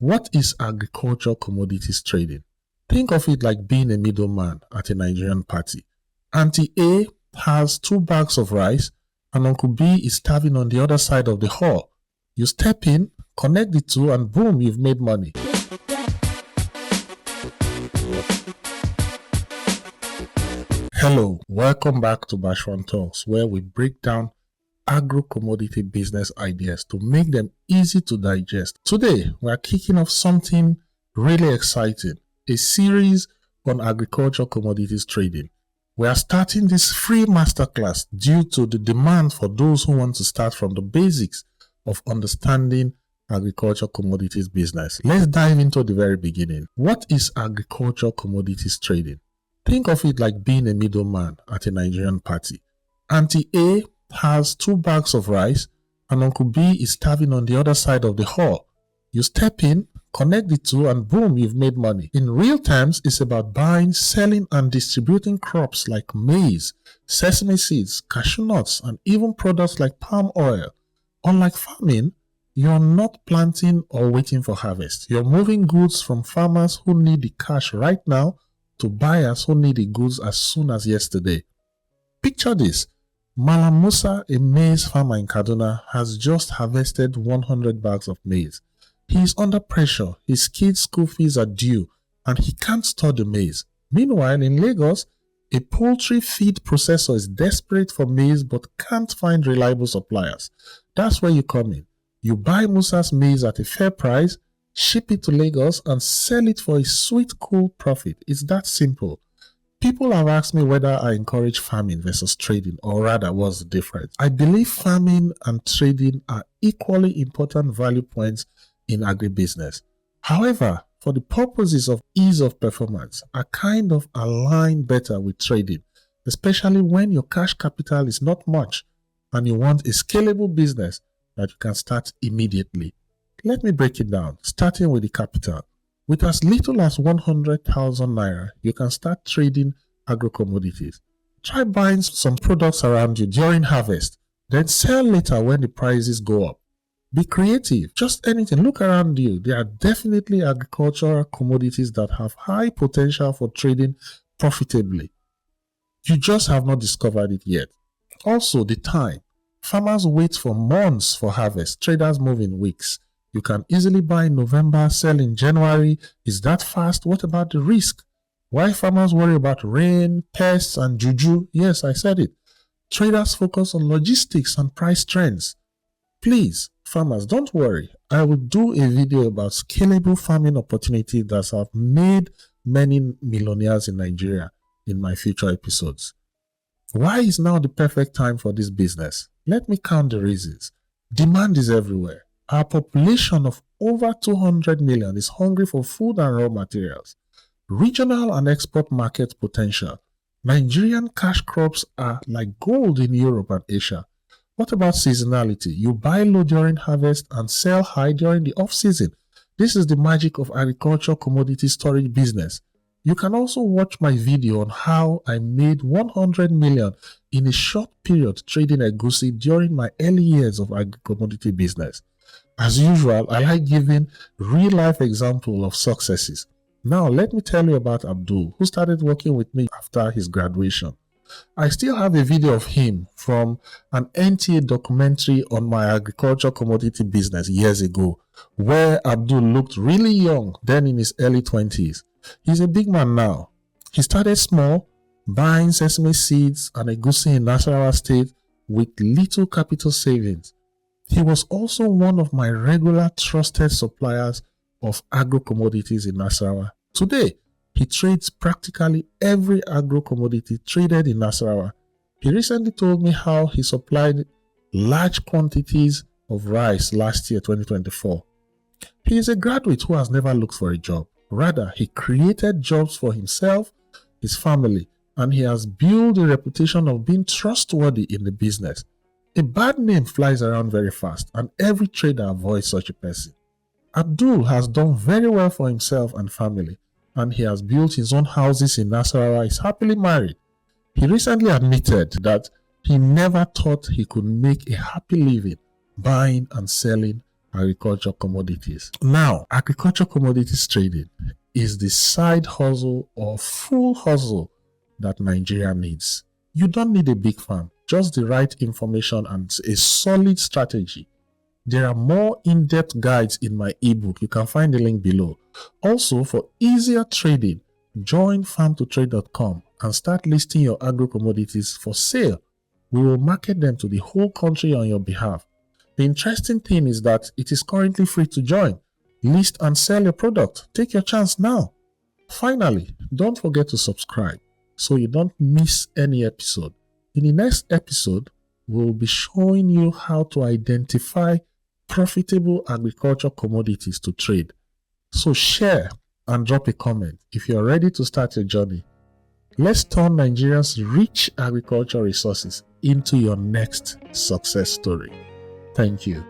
What is agricultural commodities trading? Think of it like being a middleman at a Nigerian party. Auntie A has 2 bags of rice and Uncle B is starving on the other side of the hall. You step in, connect the two, and boom, you've made money. Hello, welcome back to Bashwan Talks, where we break down agro-commodity business ideas to make them easy to digest. Today, we are kicking off something really exciting, a series on agricultural commodities trading. We are starting this free masterclass due to the demand for those who want to start from the basics of understanding agricultural commodities business. Let's dive into the very beginning. What is agricultural commodities trading? Think of it like being a middleman at a Nigerian party. Auntie A has 2 bags of rice and Uncle B is starving on the other side of the hall. You step in, connect the two, and boom, you've made money. In real terms, it's about buying, selling, and distributing crops like maize, sesame seeds, cashew nuts, and even products like palm oil. Unlike farming, you're not planting or waiting for harvest. You're moving goods from farmers who need the cash right now to buyers who need the goods as soon as yesterday. Picture this. Malam Musa, a maize farmer in Kaduna, has just harvested 100 bags of maize. He is under pressure, his kids' school fees are due, and he can't store the maize. Meanwhile, in Lagos, a poultry feed processor is desperate for maize but can't find reliable suppliers. That's where you come in. You buy Musa's maize at a fair price, ship it to Lagos, and sell it for a sweet, cool profit. It's that simple. People have asked me whether I encourage farming versus trading, or rather, what's the difference? I believe farming and trading are equally important value points in agribusiness. However, for the purposes of ease of performance, I kind of align better with trading, especially when your cash capital is not much and you want a scalable business that you can start immediately. Let me break it down, starting with the capital. With as little as 100,000 naira, you can start trading agro-commodities. Try buying some products around you during harvest, then sell later when the prices go up. Be creative, just anything. Look around you. There are definitely agricultural commodities that have high potential for trading profitably. You just have not discovered it yet. Also, the time. Farmers wait for months for harvest. Traders move in weeks. You can easily buy in November, sell in January. Is that fast? What about the risk? Why farmers worry about rain, pests, and juju? Yes, I said it. Traders focus on logistics and price trends. Please, farmers, don't worry. I will do a video about scalable farming opportunities that have made many millionaires in Nigeria in my future episodes. Why is now the perfect time for this business? Let me count the reasons. Demand is everywhere. Our population of over 200 million is hungry for food and raw materials. Regional and export market potential. Nigerian cash crops are like gold in Europe and Asia. What about seasonality? You buy low during harvest and sell high during the off-season. This is the magic of agricultural commodity storage business. You can also watch my video on how I made 100 million in a short period trading egusi during my early years of agri-commodity business. As usual, I like giving real-life examples of successes. Now, let me tell you about Abdul, who started working with me after his graduation. I still have a video of him from an NTA documentary on my agricultural commodity business years ago, where Abdul looked really young, then in his early 20s. He's a big man now. He started small, buying sesame seeds and egusi in Nasarawa State with little capital savings. He was also one of my regular trusted suppliers of agro-commodities in Nasarawa. Today, he trades practically every agro-commodity traded in Nasarawa. He recently told me how he supplied large quantities of rice last year, 2024. He is a graduate who has never looked for a job. Rather, he created jobs for himself, his family, and he has built a reputation of being trustworthy in the business. A bad name flies around very fast, and every trader avoids such a person. Abdul has done very well for himself and family, and he has built his own houses in Nasarawa. He's happily married. He recently admitted that he never thought he could make a happy living buying and selling agriculture commodities. Now, agriculture commodities trading is the side hustle or full hustle that Nigeria needs. You don't need a big farm, just the right information and a solid strategy. There are more in-depth guides in my ebook. You can find the link below. Also, for easier trading, join farmtotrade.com and start listing your agro commodities for sale. We will market them to the whole country on your behalf. The interesting thing is that it is currently free to join. List and sell your product. Take your chance now. Finally, don't forget to subscribe so you don't miss any episode. In the next episode, we'll be showing you how to identify profitable agriculture commodities to trade. So share and drop a comment if you're ready to start your journey. Let's turn Nigeria's rich agricultural resources into your next success story. Thank you.